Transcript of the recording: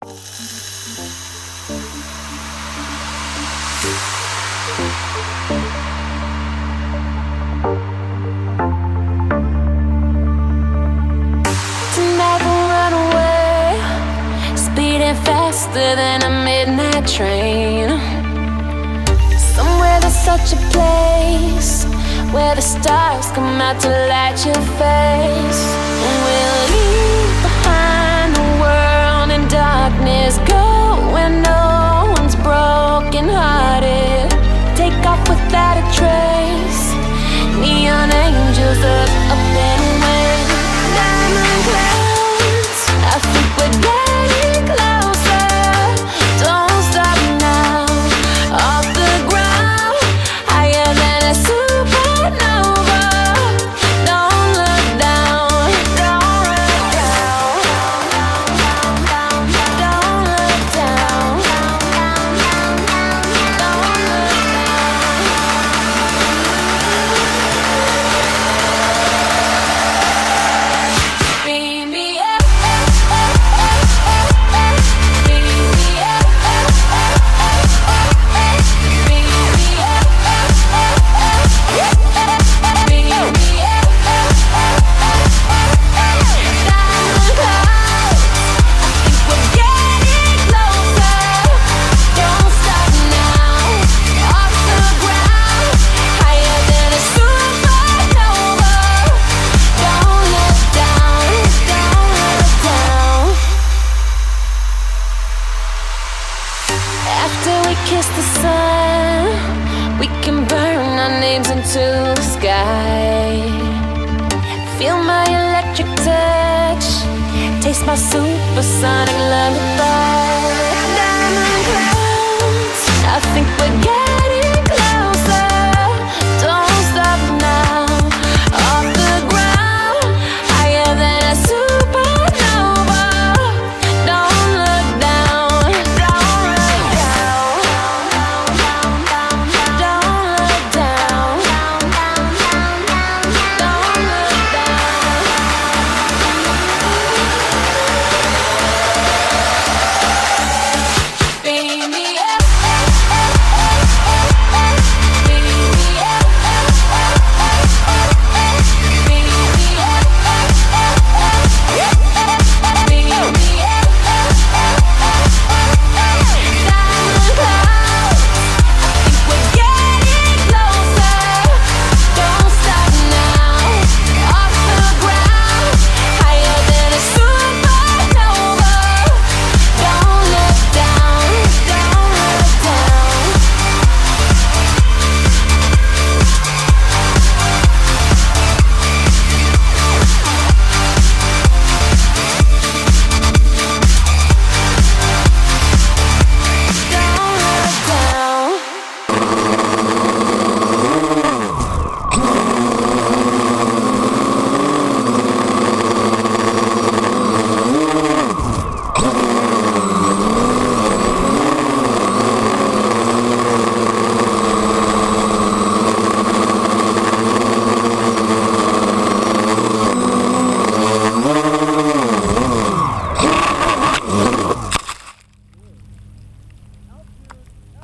Tonight we'll run away, speeding faster than a midnight train. Somewhere there's such a place where the stars come out to light your face. And we'll leave behind the world in darkness, go where no one's broken hearted. Take off without a trace, neon angels up and away. Diamond clouds, I think we're getting closer. Don't stop now, off the ground, higher than a supernova. Don't look down, don't look down, don't look down, beam me up, beam me up, beam me up, beam me up. Diamond clouds, I think we're getting closer. Don't stop now, off the ground, higher than a supernova. Don't look down, don't look down. After we kiss the sun, we can burn our names into the sky. Feel my electric touch, taste my supersonic love.